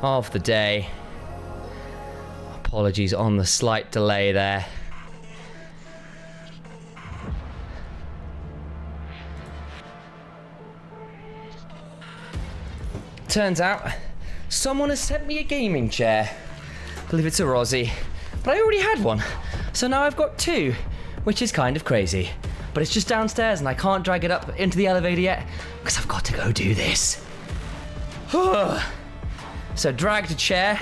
of the day. Apologies on the slight delay there. Turns out, someone has sent me a gaming chair. I believe it's a Rozzy, but I already had one. So now I've got two, which is kind of crazy. But it's just downstairs and I can't drag it up into the elevator yet because I've got to go do this. So dragged a chair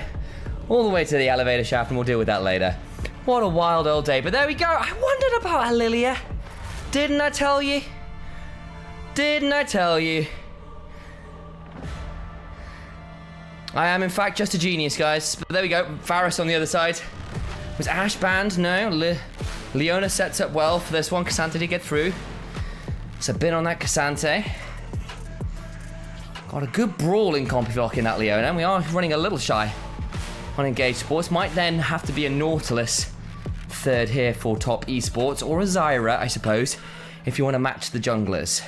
all the way to the elevator shaft and we'll deal with that later. What a wild old day, but there we go. I wondered about Lilia. Didn't I tell you? Didn't I tell you? I am in fact just a genius, guys. But there we go, Varus on the other side. Was Ash banned? No. Leona sets up well for this one. Cassante did get through. It's a bit on that Cassante. Got a good brawling comp if you're locking that Leona. And we are running a little shy on Engaged Sports. Might then have to be a Nautilus third here for top esports. Or a Zyra, I suppose, if you want to match the junglers.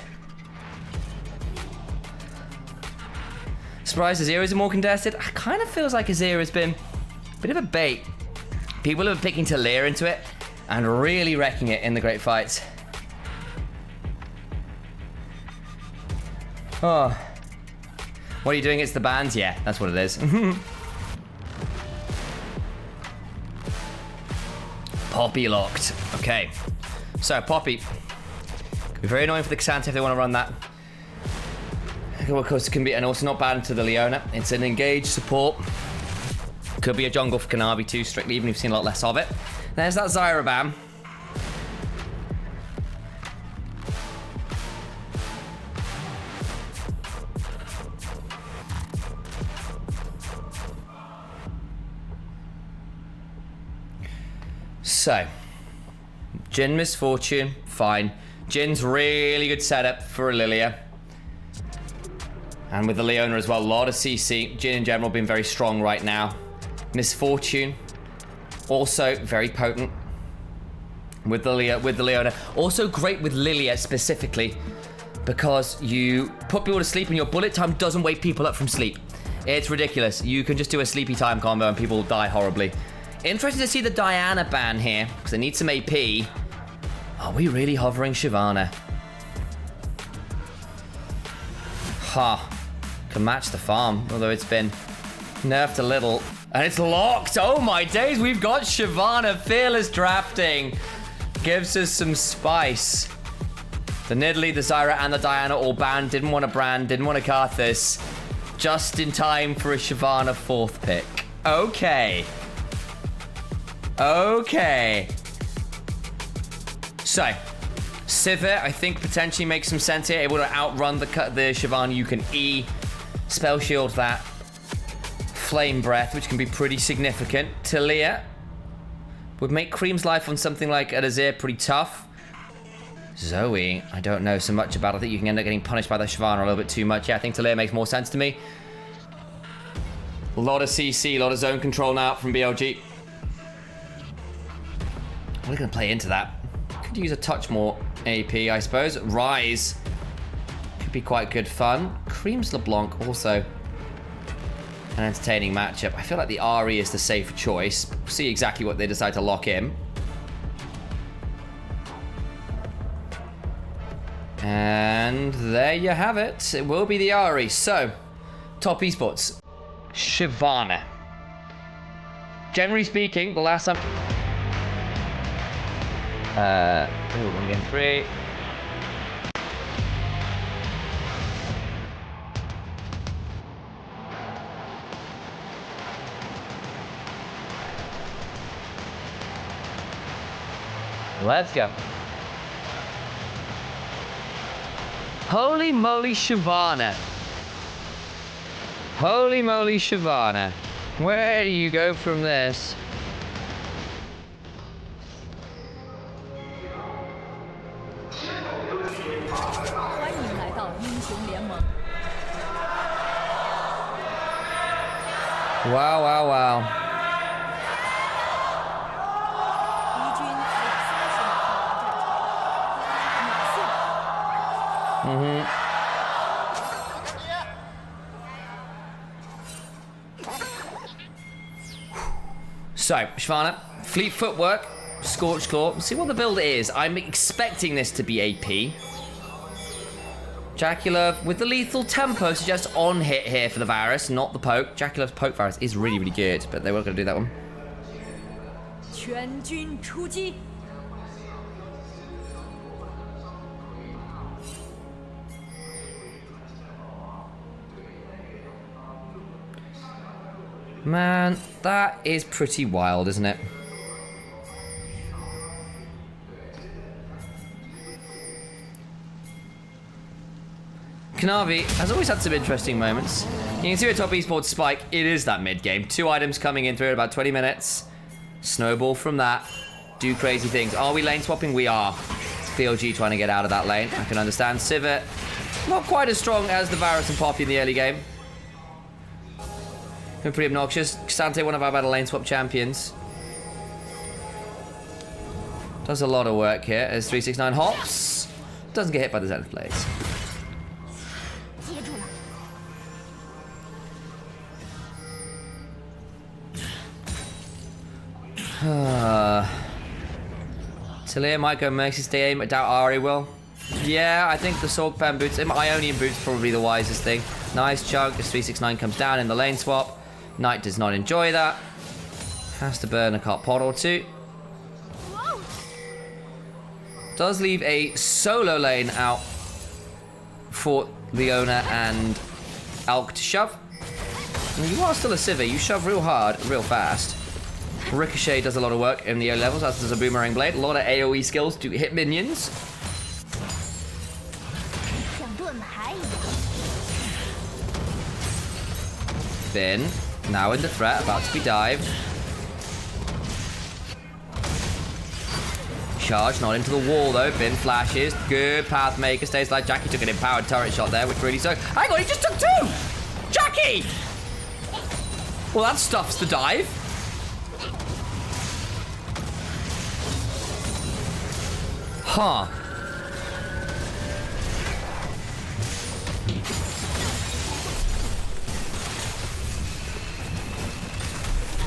Surprised Azira's more contested. It kind of feels like Azira's been a bit of a bait. People have been picking Talia into it and really wrecking it in the great fights. Oh. What are you doing? It's the bans? Yeah, that's what it is. Poppy locked. Okay. So, Poppy. Could be very annoying for the Cassante if they want to run that. Of course, it can be, and also not bad into the Leona. It's an engaged support. Could be a jungle for Kanavi too, strictly, even if you've seen a lot less of it. There's that Zyra ban. So, Jhin misfortune, fine. Jin's really good setup for Lilia. And with the Leona as well, a lot of CC. Jhin in general being very strong right now. Misfortune, also very potent with the Leona. Also great with Lilia specifically, because you put people to sleep and your bullet time doesn't wake people up from sleep. It's ridiculous. You can just do a sleepy time combo and people die horribly. Interesting to see the Diana ban here, because they need some AP. Are we really hovering Shyvana? Ha. Can match the farm, although it's been nerfed a little. And it's locked! Oh my days, we've got Shyvana. Fearless drafting. Gives us some spice. The Nidalee, the Zyra, and the Diana all banned. Didn't want a Brand, didn't want a Karthus. Just in time for a Shyvana 4th pick. Okay. Okay. So, Sivir, I think potentially makes some sense here. Able to outrun the Shyvana. You can E. Spell shield that. Flame breath, which can be pretty significant. Talia would make Cream's life on something like an Azir pretty tough. Zoe, I don't know so much about. I think you can end up getting punished by the Shyvana a little bit too much. Yeah, I think Talia makes more sense to me. A lot of CC, a lot of zone control now from BLG. We're going to play into that. Could use a touch more AP, I suppose. Rise could be quite good fun. Cream's LeBlanc also an entertaining matchup. I feel like the Ahri is the safer choice. We'll see exactly what they decide to lock in. And there you have it. It will be the Ahri. So, top esports. Shyvana. Generally speaking, the last time... one game 3. Let's go. Holy moly, Shyvana. Holy moly, Shyvana. Where do you go from this? Wow, wow, wow. So, Shyvana, Fleet Footwork, Scorched Claw. See what the build is. I'm expecting this to be AP. Jackie with the lethal tempo suggests on hit here for the Varus, not the poke. Jackie poke Varus is really, really good, but they were going to do that one. 全军出击 Man, that is pretty wild, isn't it? Kanavi has always had some interesting moments. You can see a top esports spike. It is that mid game. 2 items coming in through in about 20 minutes. Snowball from that. Do crazy things. Are we lane swapping? We are. BLG trying to get out of that lane. I can understand. Civet, not quite as strong as the Varus and Poppy in the early game. Been pretty obnoxious. Xante, one of our better lane swap champions. Does a lot of work here as 369 hops. Doesn't get hit by the Zenith Blaze. Talia might go Mercy Stay aim. I doubt Ari will. Yeah, I think the Sorg Pen boots, Ionian boots probably the wisest thing. Nice chunk as 369 comes down in the lane swap. Knight does not enjoy that. Has to burn a cart pot or two. Does leave a solo lane out for Leona and Alk to shove. And you are still a Civi. You shove real hard, real fast. Ricochet does a lot of work in the early levels, as does a Boomerang Blade. A lot of AoE skills to hit minions. Bin, now into threat, about to be dived. Charge, not into the wall though. Bin flashes. Good path maker, stays like Jackie took an empowered turret shot there, which really so. Hang on, he just took 2! Jackie! Well, that stuffs the dive. Huh.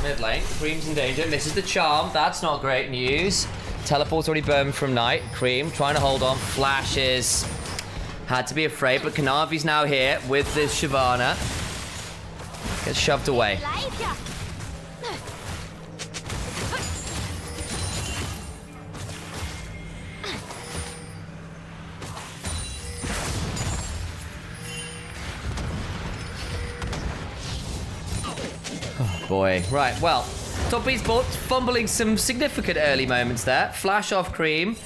Mid lane, Cream's in danger, misses the charm. That's not great news. Teleport's already burned from Knight. Cream trying to hold on, flashes. Had to be afraid, but Kanavi's now here with this Shyvana. Gets shoved away. Boy. Right, well, top esports fumbling some significant early moments there. Flash off Cream.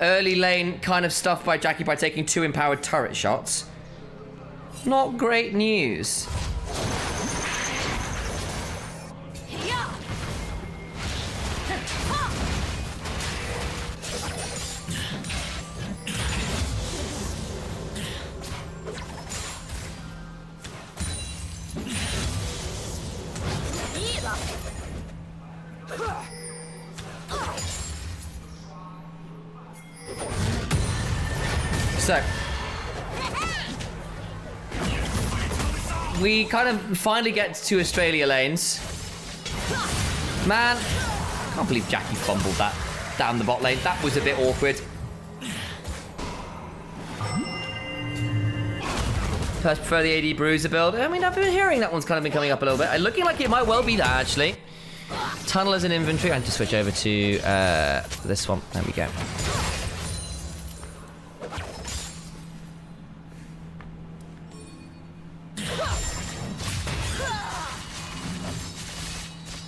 Early lane kind of stuffed by Jackie by taking 2 empowered turret shots. Not great news. So, we kind of finally get to Australia lanes. Man, I can't believe Jackie fumbled that down the bot lane. That was a bit awkward. First prefer the AD Bruiser build. I mean, I've been hearing that one's kind of been coming up a little bit. Looking like it might well be that, actually. Tunnel as an inventory. I need to switch over to this one. There we go.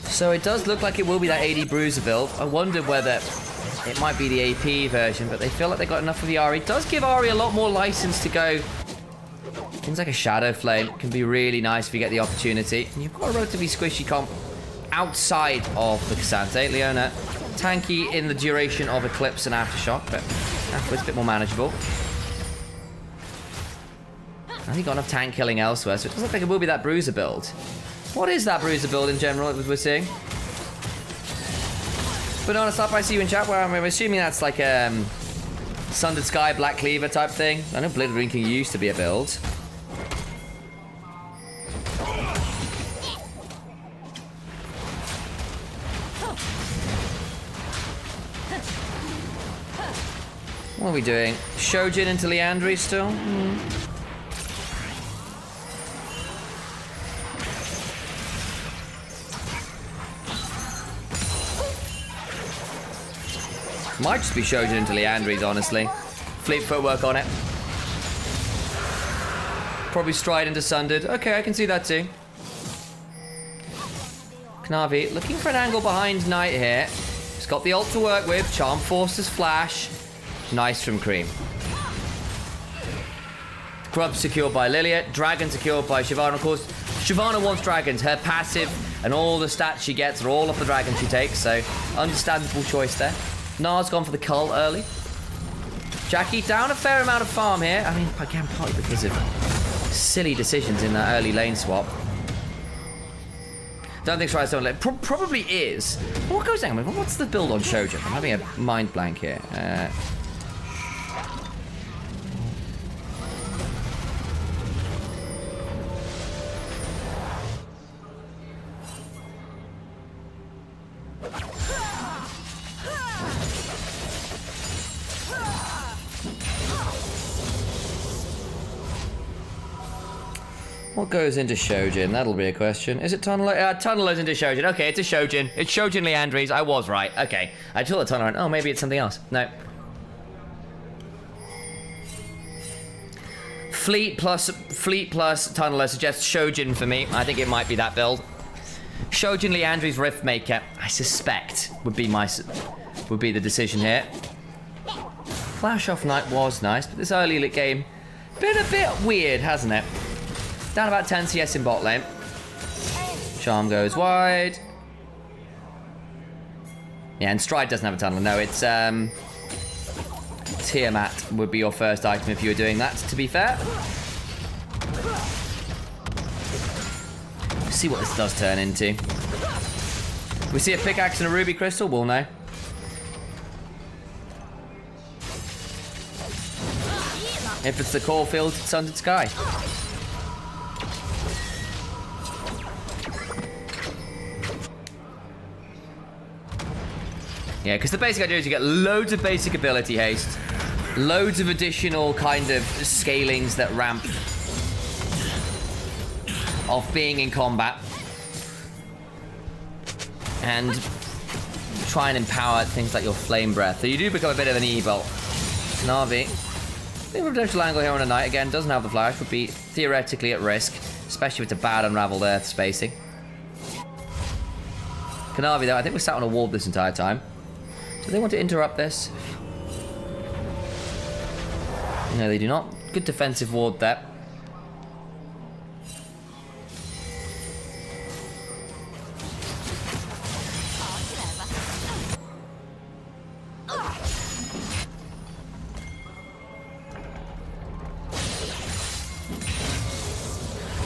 So it does look like it will be that AD Bruiser build. I wonder whether it might be the AP version, but they feel like they got enough of the Ahri. It does give Ahri a lot more license to go. Things like a Shadow Flame can be really nice if you get the opportunity. And you've got a relatively squishy comp outside of the Xante. Leona, tanky in the duration of Eclipse and Aftershock, but afterwards a bit more manageable. I think got enough tank killing elsewhere, so it does look like it will be that Bruiser build. What is that Bruiser build in general that we're seeing? Banana Slap, I see you in chat, where I'm assuming that's like Sundered Sky, Black Cleaver type thing. I know Blizzard King used to be a build. What are we doing? Shojin into Leandri still? Might just be Shojin into Leandri's, honestly. Fleet footwork on it. Probably stride into Sundered. Okay, I can see that too. Knavi looking for an angle behind Knight here. He's got the ult to work with. Charm Force's flash. Nice from Cream. Grub secured by Lilia. Dragon secured by Shyvana. Of course, Shyvana wants dragons. Her passive and all the stats she gets are all off the dragon she takes. So, understandable choice there. Nars gone for the cull early. Jackie down a fair amount of farm here. I mean, again, partly because of silly decisions in that early lane swap. Don't think Stride's don't probably is. What goes down? What's the build on Shojin? I'm having a mind blank here. What goes into Shojin? That'll be a question. Is it Tunnel? Tunnel goes into Shojin. Okay, it's a Shojin. It's Shojin Leandri's. I was right. Okay. I told the Tunnel. Oh, maybe it's something else. No. Fleet plus Tunneler suggests Shojin for me. I think it might be that build. Shojin Leandri's Riftmaker, I suspect, would be the decision here. Flash off Knight was nice, but this early lit game been a bit weird, hasn't it? Down about 10 CS in bot lane. Charm goes wide. Yeah, and Stride doesn't have a tunnel. No, it's Tiamat would be your first item if you were doing that, to be fair. Let's see what this does turn into. If we see a pickaxe and a ruby crystal, we'll know. If it's the core field, it's Sundered Sky. Yeah, because the basic idea is you get loads of basic ability haste, loads of additional kind of scalings that ramp off being in combat, and try and empower things like your flame breath. So you do become a bit of an e-bolt. Na'Vi, I think a potential angle here on a Knight again, doesn't have the flash, would be theoretically at risk, especially with the bad unraveled earth spacing. Kanavi though, I think we're sat on a wall this entire time. Do they want to interrupt this? No, they do not. Good defensive ward there.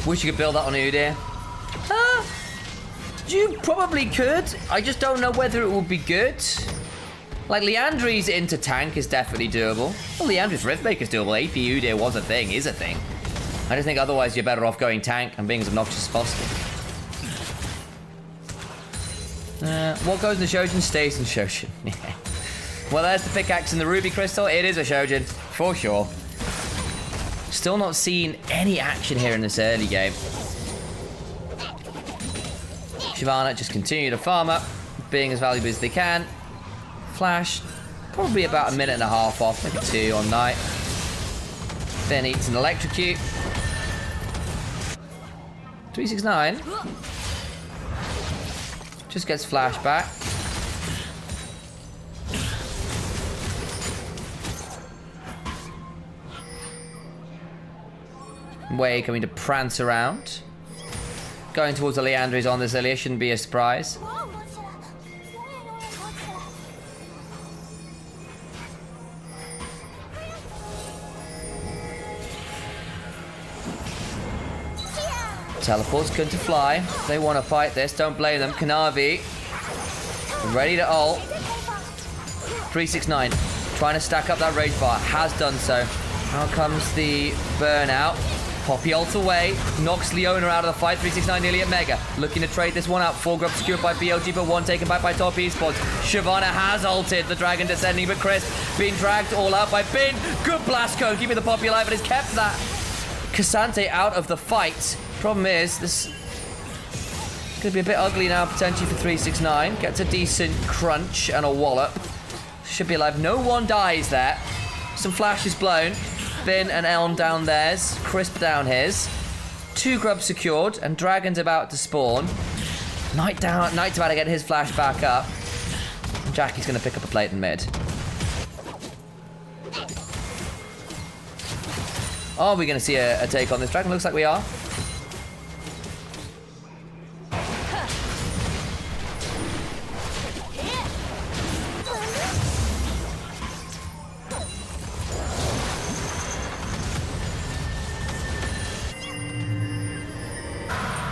Wish you could build that on Udyr. You probably could. I just don't know whether it would be good. Like, Leandri's into tank is definitely doable. Well, Leandri's Riftmaker is doable. AP Udyr was a thing, is a thing. I just think otherwise you're better off going tank and being as obnoxious as possible. What goes in the Shojin stays in Shojin. Well, there's the pickaxe and the ruby crystal. It is a Shojin, for sure. Still not seeing any action here in this early game. Shyvana just continue to farm up, being as valuable as they can. Flash, probably about a minute and a half off, maybe 2 on Knight. Then eats an electrocute. 369. Just gets flash back. Wei coming to prance around. Going towards the Leandri's on this earlier shouldn't be a surprise. Teleport's going to fly. They want to fight this. Don't blame them. Kanavi ready to ult. 369 trying to stack up that rage bar. Has done so. Now comes the burnout. Poppy ult away, knocks Leona out of the fight. 369 nearly at Mega. Looking to trade this one out. 4 grub secured by BLG, but 1 taken back by top esports. Shyvana has ulted. The dragon descending, but Chris being dragged all out by Bin. Good blast code, keeping the Poppy alive, and has kept that Cassante out of the fight. Problem is, this could be a bit ugly now, potentially for 369. Gets a decent crunch and a wallop. Should be alive. No one dies there. Some flashes blown. Bin and Elm down theirs. Crisp down his. 2 grubs secured, and Dragon's about to spawn. Knight's about to get his flash back up. And Jackie's going to pick up a plate in mid. Are we going to see a take on this Dragon? Looks like we are.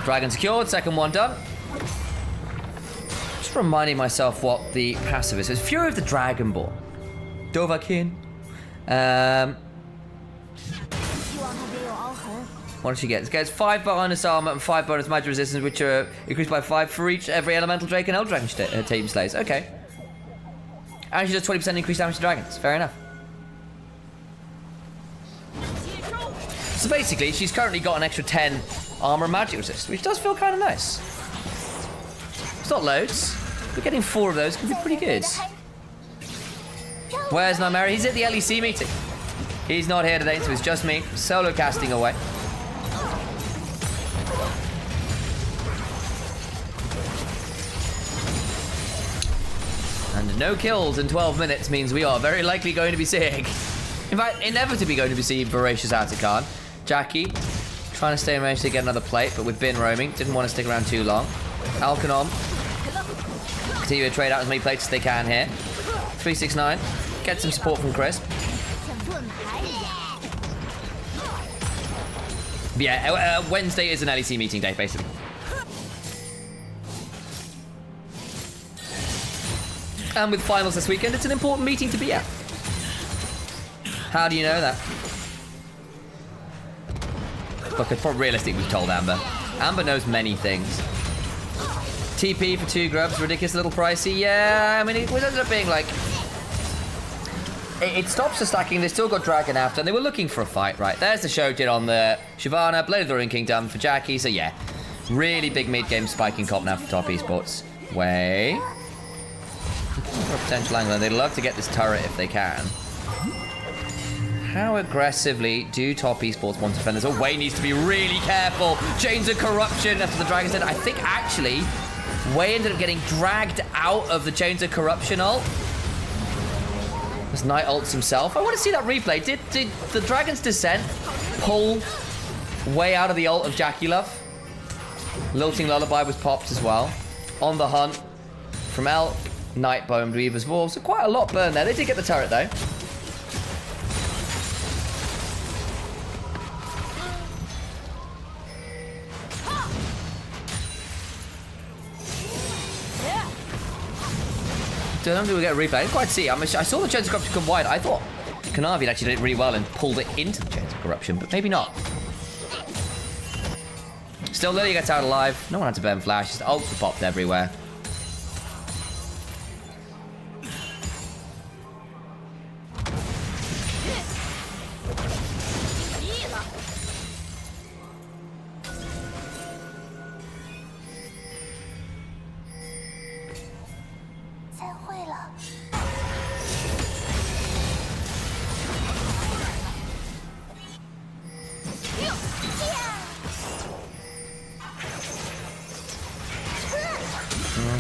Dragon secured, second one done. Just reminding myself what the passive is. It's Fury of the Dragonborn. Dovahkiin. What does she get? It gets 5 bonus armor and 5 bonus magic resistance, which are increased by 5 for each every elemental drake and elder dragon team slays. Okay. And she does 20% increased damage to dragons. Fair enough. So basically, she's currently got an extra 10 armor and magic resist, which does feel kind of nice. It's not loads, but getting 4 of those can be pretty good. Where's Nightmare? He's at the LEC meeting. He's not here today, so it's just me, solo casting away. And no kills in 12 minutes means we are very likely going to be seeing, in fact, inevitably going to be seeing Voracious Atacard. Jackie trying to stay in range to get another plate, but with Bin roaming, didn't want to stick around too long. Alkanom continue to trade out as many plates as they can here. 369 get some support from Chris. Yeah, Wednesday is an LEC meeting day, basically. And with finals this weekend, it's an important meeting to be at. How do you know that? Look, it's probably realistic we've told Amber. Amber knows many things. TP for 2 grubs, ridiculous little pricey. Yeah, I mean, it ended up being like... It stops the stacking. They still got Dragon after, and they were looking for a fight, right? There's the Shogun on the Shyvana, Blade of the Ruined Kingdom for Jackie. So yeah, really big mid-game spiking comp now for top esports. Way. For a potential angle, and they'd love to get this turret if they can. How aggressively do top esports want to defend this? Oh, Way needs to be really careful. Chains of Corruption after the Dragon's Dead. I think actually, Way ended up getting dragged out of the Chains of Corruption ult. As Knight ults himself. I want to see that replay. Did the Dragon's Descent pull Way out of the ult of Jackie Love? Lilting Lullaby was popped as well. On the hunt from Elk, Nightbone, Weaver's Wall. So quite a lot burned there. They did get the turret though. I don't think we'll get a replay. I didn't quite see. I saw the Chains of Corruption come wide. I thought Kanavi actually did it really well and pulled it into the Chains of Corruption, but maybe not. Still, Lily gets out alive. No one had to burn flash. Just ults were popped everywhere.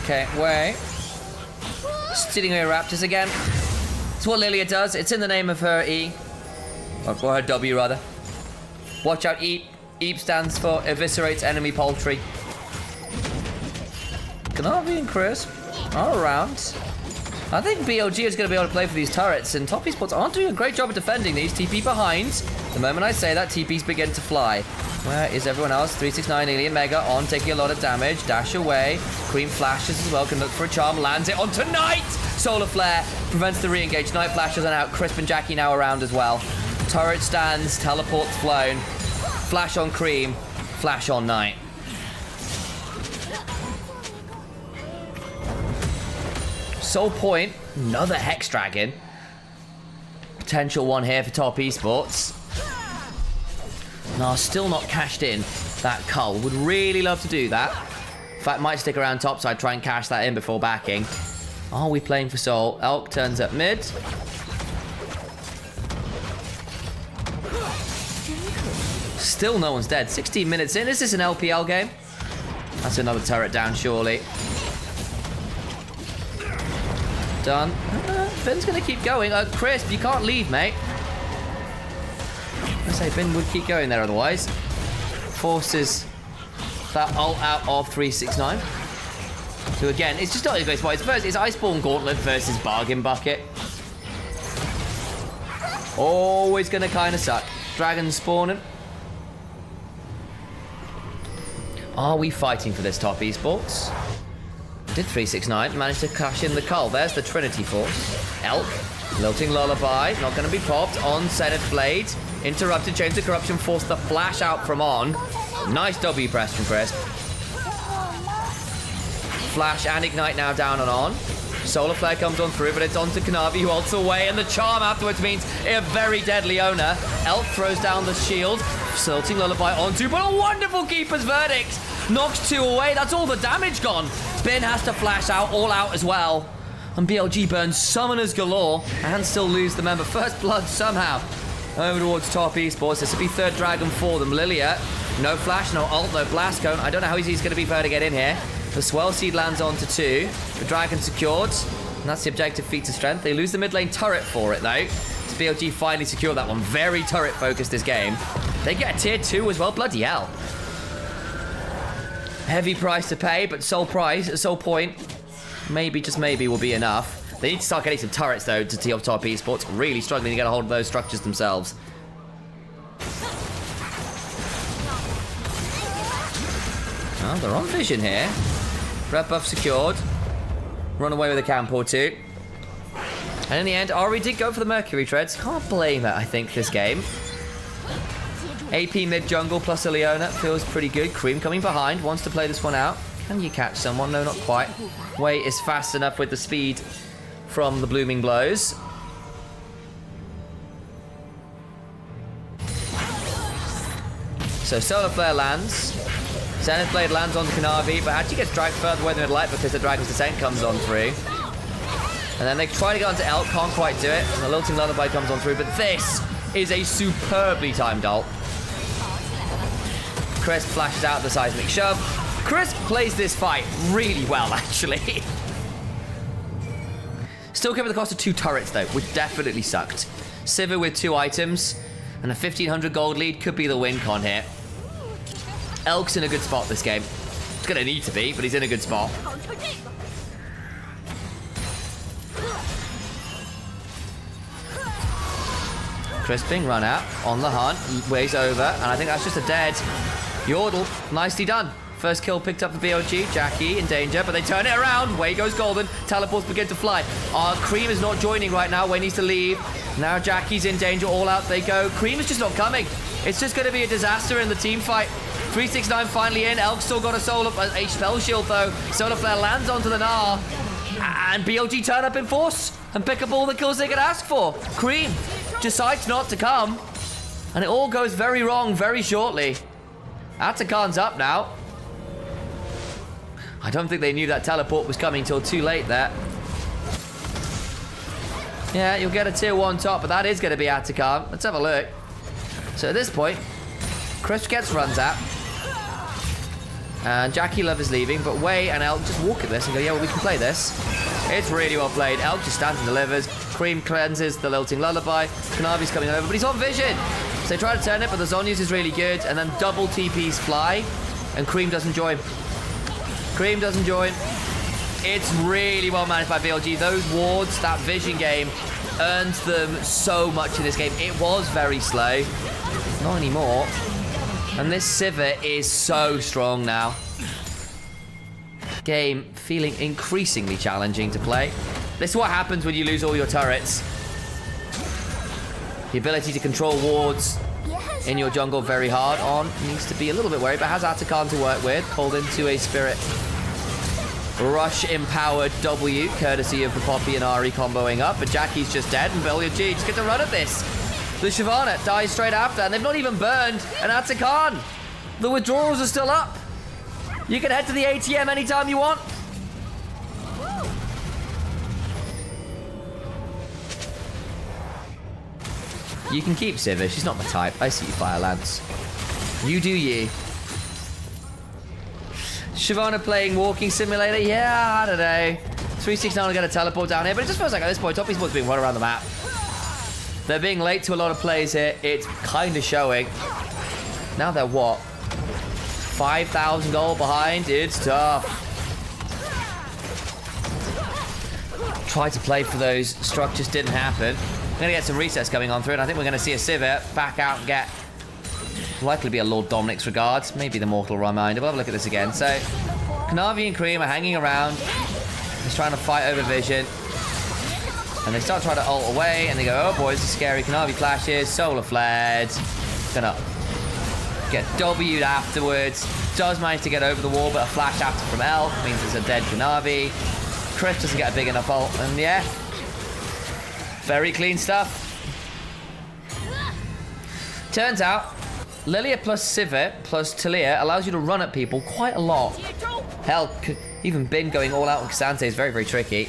Okay, Way. Stealing away Raptors again. It's what Lilia does. It's in the name of her E. Or her W, rather. Watch out, Eep. Eep stands for Eviscerates Enemy Poultry. Kanavi and Crisp are around. I think BLG is going to be able to play for these turrets, and top esports aren't doing a great job of defending these. TP behind. The moment I say that, TP's begin to fly. Where is everyone else? 369 Alien Mega on, taking a lot of damage. Dash away. Queen flashes as well, can look for a charm. Lands it onto Knight! Solar Flare prevents the re-engage. Knight flashes on out. Crisp and Jackie now around as well. Turret stands. Teleport's flown. Flash on Cream, flash on Knight. Soul Point, another Hex Dragon. Potential one here for top esports. No, still not cashed in that cull. Would really love to do that. In fact, might stick around top side, try and cash that in before backing. Are we playing for Soul? Elk turns up mid. Still no one's dead. 16 minutes in. Is this an LPL game? That's another turret down, surely. Done. Bin's gonna keep going. Crisp, you can't leave, mate. I say Bin would keep going there otherwise. Forces that ult out of 369. So again, it's just not a great spot. It's Iceborne Gauntlet versus Bargain Bucket. Always gonna kind of suck. Dragon spawning. Are we fighting for this top esports? Did 369 manage to cash in the cull? There's the Trinity Force. Elk, Lilting Lullaby, not going to be popped. On Zenith Blade, interrupted, Chains of Corruption, forced the flash out from On. Nice W press from Crisp. Flash and Ignite now down and On. Solar Flare comes on through, but it's on to Kanavi, who ults away, and the charm afterwards means a very deadly owner. Elk throws down the shield, Lilting Lullaby onto, but a wonderful Keeper's Verdict! Knocks 2 away, that's all the damage gone. Bin has to flash out, all out as well. And BLG burns summoners galore and still lose the member. First blood somehow over towards top esports. This will be third dragon for them. Lilia, no flash, no ult, no blast cone. I don't know how easy it's going to be for her to get in here. The Swell Seed lands onto 2. The dragon secured. And that's the objective feat of strength. They lose the mid lane turret for it though. So BLG finally secured that one. Very turret focused this game. They get a tier 2 as well. Bloody hell. Heavy price to pay, but Soul Point, maybe, just maybe, will be enough. They need to start getting some turrets, though, to tee off top esports. Really struggling to get a hold of those structures themselves. Oh, they're on vision here. Red buff secured. Run away with a camp or two. And in the end, Ari did go for the Mercury Treads. Can't blame it, I think, this game. AP mid jungle plus a Leona feels pretty good. Cream coming behind, wants to play this one out. Can you catch someone? No, not quite. Wei is fast enough with the speed from the Blooming Blows. So Solar Flare lands. Zenith Blade lands on Kanavi, but actually gets dragged further away than I'd like because the Dragon's Descent comes on through. And then they try to get onto Elk, can't quite do it. And the Lilting Lullaby comes on through, but this is a superbly timed ult. Crisp flashes out the seismic shove. Crisp plays this fight really well, actually. Still came at the cost of 2 turrets, though, which definitely sucked. Sivir with 2 items, and a 1,500 gold lead could be the win con here. Elk's in a good spot this game. It's going to need to be, but he's in a good spot. Crisp being run out, on the hunt, Wei's over, and I think that's just a dead Yordle. Nicely done. First kill picked up for BLG. Jackie in danger, but they turn it around. Wei goes golden. Teleports begin to fly. Cream is not joining right now. Wei needs to leave. Now Jackie's in danger. All out they go. Cream is just not coming. It's just going to be a disaster in the team fight. 369 finally in. Elk still got a spell shield though. Solar Flare lands onto the Gnar. And BLG turn up in force and pick up all the kills they could ask for. Cream decides not to come. And it all goes very wrong very shortly. Atakan's up now. I don't think they knew that teleport was coming till too late there. Yeah, you'll get a tier 1 top, but that is going to be Atakan. Let's have a look. So at this point, Crisp gets runs out. And Jackie Love is leaving, but Wei and Elk just walk at this and go, yeah, well, we can play this. It's really well played. Elk just stands and delivers. Cream cleanses the Lilting Lullaby. Kanavi's coming over, but he's on vision. So they try to turn it, but the Zhonya's is really good. And then double TPs fly. And Cream doesn't join. Cream doesn't join. It's really well managed by BLG. Those wards, that vision game, earns them so much in this game. It was very slow. Not anymore. And this Sivir is so strong now. Game feeling increasingly challenging to play. This is what happens when you lose all your turrets. The ability to control wards in your jungle very hard. On needs to be a little bit worried, but has Atakan to work with. Pulled into a Spirit Rush empowered W, courtesy of the Poppy and Ari comboing up. But Jackie's just dead, and BLG just get to run at this. The Shyvana dies straight after, and they've not even burned an Atakan. The withdrawals are still up. You can head to the ATM anytime you want. You can keep Sivir, she's not my type. I see you, Fire Lance. You do ye. Shyvana playing Walking Simulator? Yeah, I don't know. 369 will get a teleport down here, but it just feels like at this point, Top Esports being run around the map. They're being late to a lot of plays here. It's kind of showing. Now they're what? 5,000 gold behind? It's tough. Tried to play for those. Structures didn't happen. We're going to get some recess coming on through, and I think we're going to see a Sivir back out and get... likely be a Lord Dominic's regards. Maybe the Mortal Reminder. We'll have a look at this again. So, Kanavi and Cream are hanging around. He's trying to fight over vision. And they start trying to ult away, and they go, oh boy, this is scary. Kanavi flashes, solar flared. Gonna get W'd afterwards. Does manage to get over the wall, but a flash after from Elk means it's a dead Kanavi. Chris doesn't get a big enough ult, and yeah. Very clean stuff. Turns out, Lilia plus Sivir plus Talia allows you to run at people quite a lot. Hell, even Bin going all out on K'Sante is very, very tricky.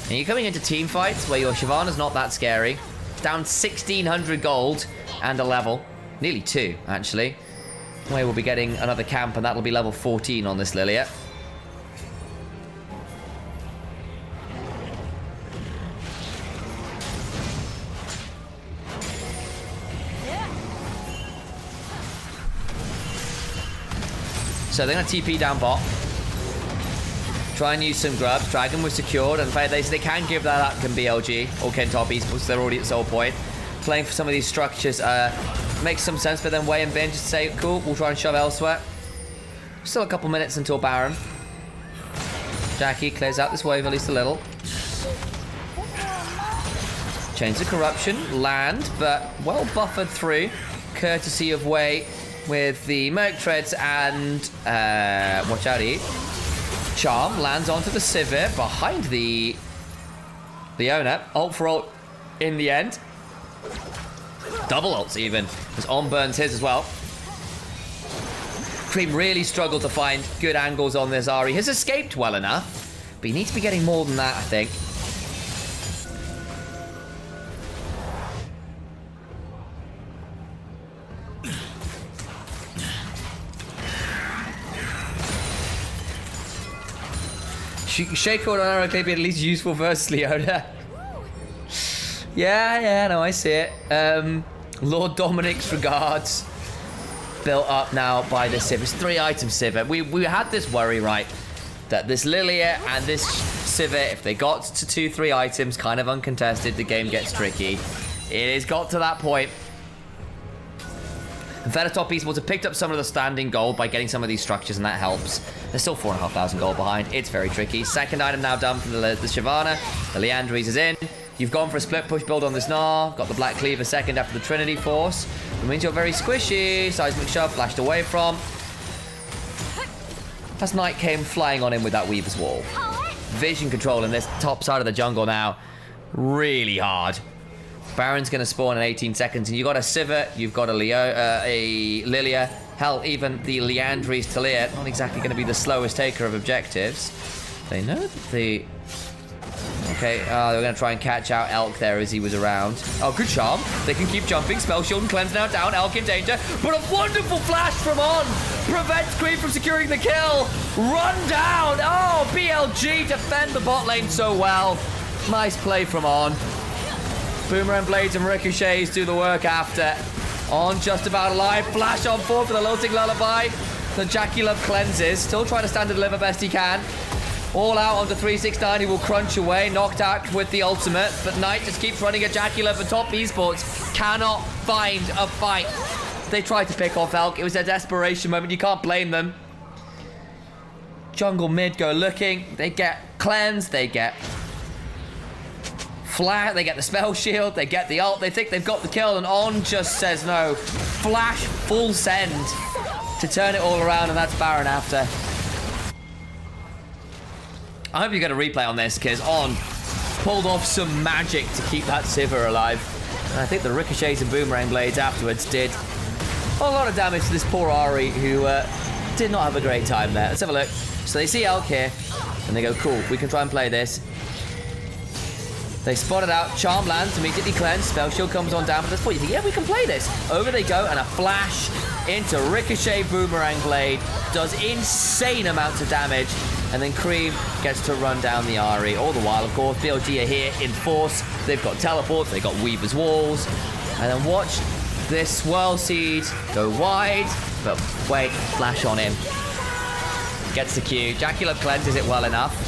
And you're coming into team fights where your Shyvana's not that scary. Down 1,600 gold and a level. Nearly 2, actually. Where we'll be getting another camp, and that'll be level 14 on this Lilia. So they're going to TP down bot. Try and use some grubs. Dragon was secured. And in fact, they can give that up, can BLG or can Top Esports. They're already at soul point. Playing for some of these structures makes some sense. But then Wei and Ben just say, cool, we'll try and shove elsewhere. Still a couple minutes until Baron. Jackie clears out this wave at least a little. Chains of Corruption. Land, but well buffered through. Courtesy of Wei. With the Merc Treads and watch out, Charm lands onto the Sivir behind the Leona. Ult for ult in the end. Double ults even, as On burns his as well. Cream really struggled to find good angles on this Ari. Has escaped well enough, but he needs to be getting more than that, I think. Shaco and Arrow could be at least useful versus Leona. Yeah, no, I see it. Lord Dominic's regards. Built up now by this Sivir. It's 3-item Sivir. We had this worry, right? That this Lilia and this Sivir, if they got to 2-3 items, kind of uncontested, the game gets tricky. It has got to that point. And Top Esports have picked up some of the standing gold by getting some of these structures, and that helps. They're still 4,500 gold behind. It's very tricky. Second item now done from the Shyvana. The Leandries is in. You've gone for a split push build on this Gnar. Got the Black Cleaver second after the Trinity Force. It means you're very squishy. Seismic Shove flashed away from. As Knight came flying on in with that Weaver's Wall. Vision control in this top side of the jungle now. Really hard. Baron's going to spawn in 18 seconds, and you've got a Sivir, you've got a Lilia, hell, even the Leandries Talia, not exactly going to be the slowest taker of objectives. They know that the... Okay, they're going to try and catch out Elk there as he was around. Oh, good charm. They can keep jumping. Spell Shield and Cleanse now down. Elk in danger, but a wonderful flash from On prevents Cream from securing the kill. Run down. Oh, BLG defend the bot lane so well. Nice play from On. Boomerang Blades and Ricochets do the work after. On just about alive. Flash on 4 for the Lilting Lullaby. The Jackie Love cleanses. Still trying to stand and deliver best he can. All out onto 369. He will crunch away. Knocked out with the ultimate. But Knight just keeps running at Jackie Love, and Top Esports cannot find a fight. They tried to pick off Elk. It was a desperation moment. You can't blame them. Jungle mid go looking. They get cleanse. They get Flat, they get the spell shield, they get the ult, they think they've got the kill, and On just says no. Flash, full send to turn it all around, and that's Baron after. I hope you get a replay on this, because On pulled off some magic to keep that Sivir alive. And I think the ricochets and boomerang blades afterwards did a lot of damage to this poor Ahri, who did not have a great time there. Let's have a look. So they see Elk here, and they go, cool, we can try and play this. They spot it out. Charm lands, immediately cleansed. Spell shield comes on down. But at this point, you think, yeah, we can play this. Over they go, and a flash into Ricochet Boomerang Blade. Does insane amounts of damage. And then Cream gets to run down the Ahri. All the while, of course, BLG are here in force. They've got teleports. They've got Weaver's Walls. And then watch this Swirl Seed go wide. But wait, flash on him. Gets the Q. Jackie cleanses it well enough.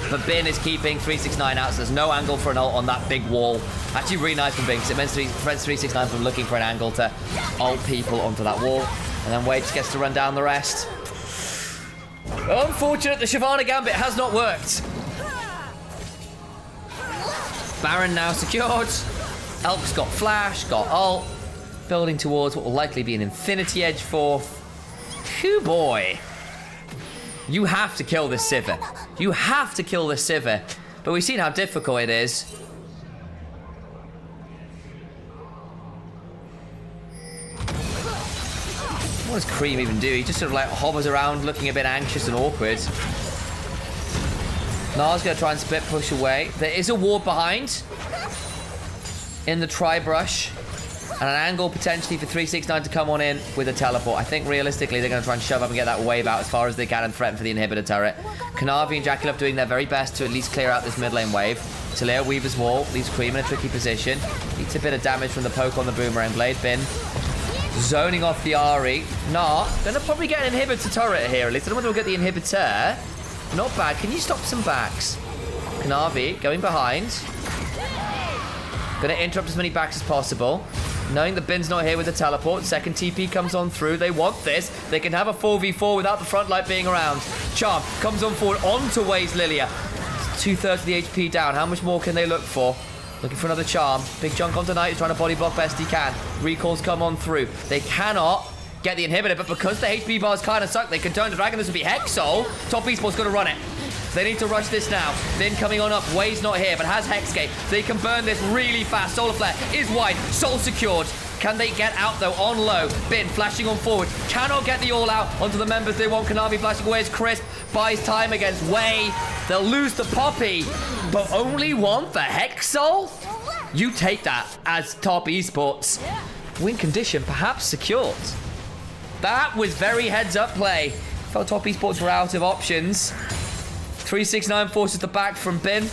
But Bin is keeping 369 out, so there's no angle for an ult on that big wall. Actually, really nice from Bin, because it prevents 369 from looking for an angle to ult people onto that wall. And then Wade just gets to run down the rest. Unfortunate, the Shyvana Gambit has not worked. Baron now secured. Elk's got flash, got ult. Building towards what will likely be an Infinity Edge fourth. Phew, boy. You have to kill this Sivir. You have to kill this Sivir. But we've seen how difficult it is. What does Cream even do? He just sort of like hovers around looking a bit anxious and awkward. Nara's going to try and split push away. There is a ward behind. In the tri-brush. And an angle potentially for 369 to come on in with a teleport. I think realistically they're going to try and shove up and get that wave out as far as they can and threaten for the inhibitor turret. Kanavi and Jackie doing their very best to at least clear out this mid lane wave. Talia Weaver's Wall leaves Cream in a tricky position. Eats a bit of damage from the poke on the Boomerang Blade. Bin zoning off the Ahri. Nah, gonna probably get an inhibitor turret here at least. I don't know whether we'll get the inhibitor. Not bad. Can you stop some backs? Kanavi going behind. Gonna interrupt as many backs as possible. Knowing the Bin's not here with the teleport, second TP comes on through. They want this. They can have a 4v4 without the front light being around. Charm comes on forward onto Waze Lilia. 2/3 of the HP down. How much more can they look for? Looking for another Charm. Big chunk onto Knight, trying to body block best he can. Recalls come on through. They cannot get the inhibitor, but because the HP bars kind of suck, they can turn the dragon. This would be Hexol. Top Esports got to run it. They need to rush this now. Bin coming on up. Wade's not here, but has Hexgate. They can burn this really fast. Solar Flare is wide. Soul secured. Can they get out, though, on low? Bin flashing on forward. Cannot get the all-out onto the members they want. Kanavi flashing away as Crisp buys time against Way. They'll lose the Poppy, but only one for Hexol? You take that as Top Esports. Win condition perhaps secured. That was very heads-up play. Felt Top Esports were out of options. 369 forces the back from Bin.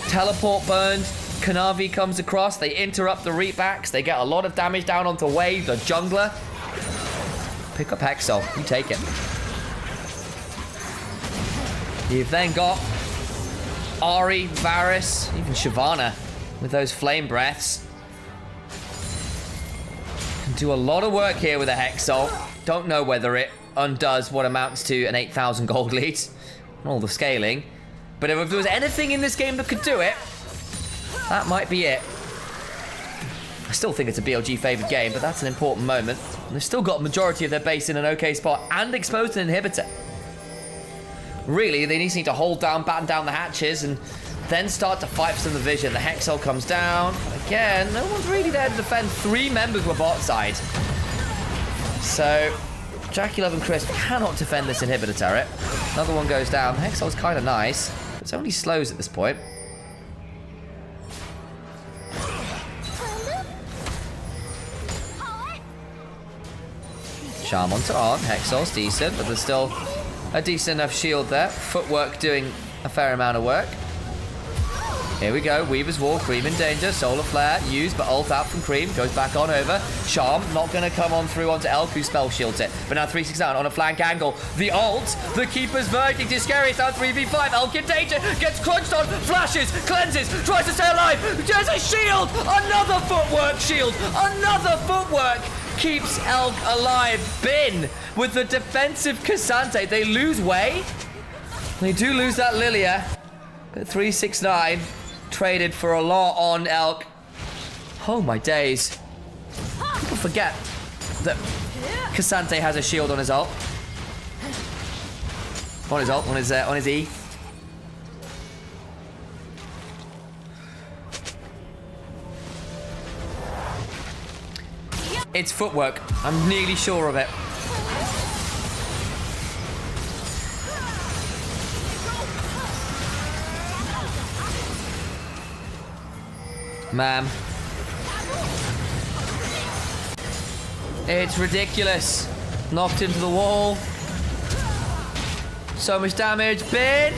Teleport burned. Kanavi comes across. They interrupt the reapbacks. They get a lot of damage down onto Wade, the jungler. Pick up Hexol. You take it. You've then got Ahri, Varus, even Shyvana with those flame breaths. Can do a lot of work here with a Hexol. Don't know whether it undoes what amounts to an 8,000 gold lead. All the scaling. But if there was anything in this game that could do it, that might be it. I still think it's a BLG favoured game, but that's an important moment. And they've still got a majority of their base in an okay spot and exposed an inhibitor. Really, they just need to hold down, batten down the hatches, and then start to fight for some of the vision. The Hexol comes down. Again, no one's really there to defend. 3 members were bot side. So Jackie Love and Crisp cannot defend this inhibitor turret. Another one goes down. Hexol's kind of nice. It's only slows at this point. Charm onto on. Hexol's decent, but there's still a decent enough shield there. Footwork doing a fair amount of work. Here we go. Weaver's Wall. Cream in danger. Solar Flare used, but ult out from Cream. Goes back on over. Charm not going to come on through onto Elk, who spell shields it. But now 369 on a flank angle. The ult. The Keeper's Verdict is scary. It's now 3v5. Elk in danger. Gets crunched on. Flashes. Cleanses. Tries to stay alive. There's a shield. Another footwork shield. Another footwork. Keeps Elk alive. Bin with the defensive Cassante. They lose Way. They do lose that Lilia. But 369 traded for a lot on Elk. Oh my days. People forget that K'Sante has a shield on his ult. On his ult, on his E. It's footwork. I'm nearly sure of it. Man. It's ridiculous. Knocked into the wall. So much damage. Bin.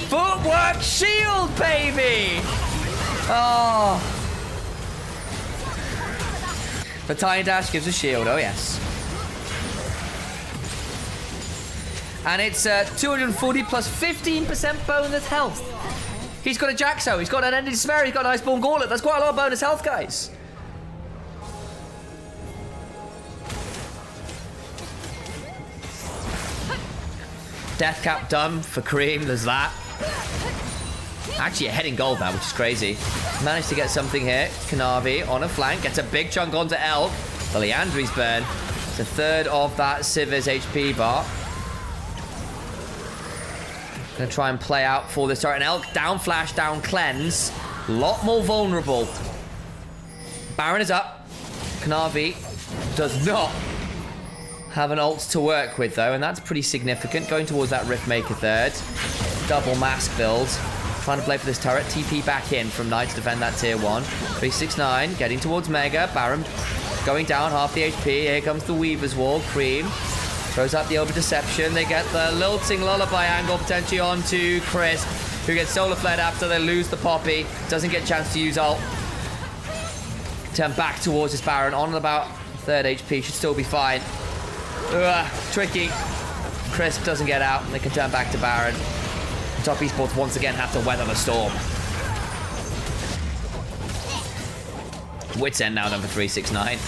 Footwork shield, baby. Oh. The tiny dash gives a shield. Oh, yes. And it's 240 plus 15% bonus health. He's got a Jaxo. He's got an Ended Despair. He's got an Iceborne Gauntlet. That's quite a lot of bonus health, guys. Death cap done for Cream. There's that. Actually, a heading gold now, which is crazy. Managed to get something here. Kanavi on a flank. Gets a big chunk onto Elk. The Leandri's burn. It's a third of that Sivir's HP bar. Gonna try and play out for this turret. And Elk down flash, down cleanse. A lot more vulnerable. Baron is up. Kanavi does not have an ult to work with, though, and that's pretty significant. Going towards that Riftmaker third. Double mask build. Trying to play for this turret. TP back in from Knight to defend that tier 1. 369 getting towards Mega. Baron going down half the HP. Here comes the Weaver's Wall. Cream throws out the Over Deception. They get the Lilting Lullaby angle potentially onto Crisp, who gets solar flared after they lose the Poppy. Doesn't get a chance to use ult. Turn back towards this Baron. On about third HP. Should still be fine. Tricky. Crisp doesn't get out. And they can turn back to Baron. Top Esports once again have to weather the storm. Wits End now, number 369.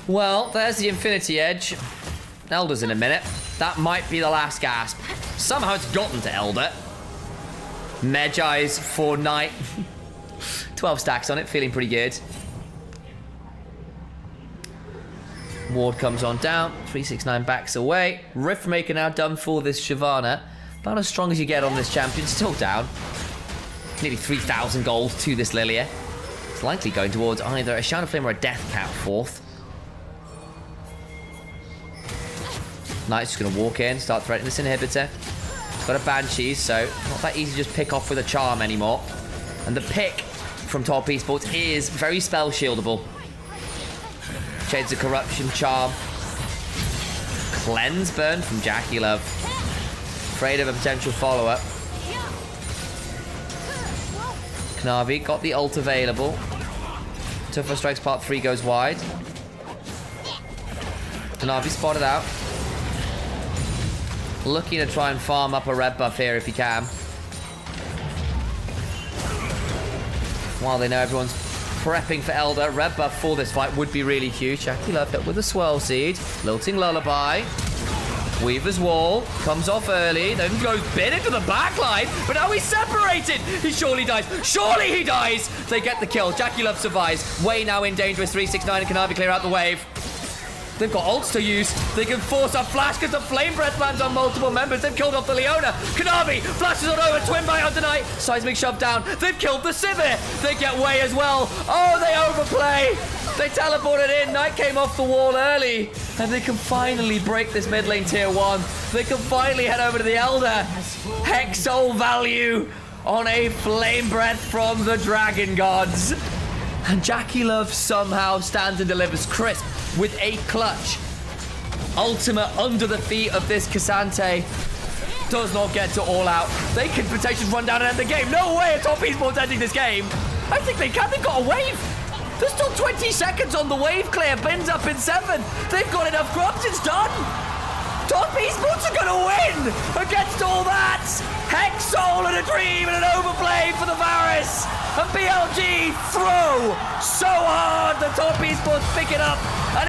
Well, there's the Infinity Edge. Elder's in a minute. That might be the last gasp. Somehow it's gotten to Elder. Medjai's for Knight. 12 stacks on it, feeling pretty good. Ward comes on down. 369 backs away. Riftmaker now done for this Shyvana. About as strong as you get on this champion. Still down. Nearly 3,000 gold to this Lilia. It's likely going towards either a Shadow Flame or a Death Cap fourth. Knight's just going to walk in, start threatening this inhibitor. Got a Banshee, so not that easy to just pick off with a charm anymore. And the pick from Top Esports is very spell shieldable. Shades of Corruption, charm. Cleanse burn from Jackie Love. Afraid of a potential follow-up. Knavi got the ult available. Tougher Strikes Part 3 goes wide. Knavi spotted out. Looking to try and farm up a red buff here if he can. While they know everyone's prepping for Elder, red buff for this fight would be really huge. Jackie Love hit with a Swirl Seed. Lilting Lullaby. Weaver's Wall. Comes off early. Then goes bit into the backline. But now he's separated. He surely dies. Surely he dies. They get the kill. Jackie Love survives. Way now in danger with 369 and Kanavi clear out the wave. They've got ults to use. They can force a flash because the Flame Breath lands on multiple members. They've killed off the Leona. Kanavi flashes on over. Twin Bite onto Knight. Seismic shoved down. They've killed the Sivir. They get way as well. Oh, they overplay. They teleported in. Knight came off the wall early. And they can finally break this mid lane tier 1. They can finally head over to the Elder. Hex soul value on a Flame Breath from the Dragon Gods. And Jackie Love somehow stands and delivers Crisp with a clutch. Ultimate under the feet of this K'Sante. Does not get to all out. They could potentially run down and end the game. No way Top Esports ending this game. I think they can. They've got a wave. There's still 20 seconds on the wave clear. Bin's up in 7. They've got enough grubs. It's done. Top Esports are going to win against all that. Hex Soul and a dream and an overplay for the Varus. And BLG throw so hard. The top esports pick it up. And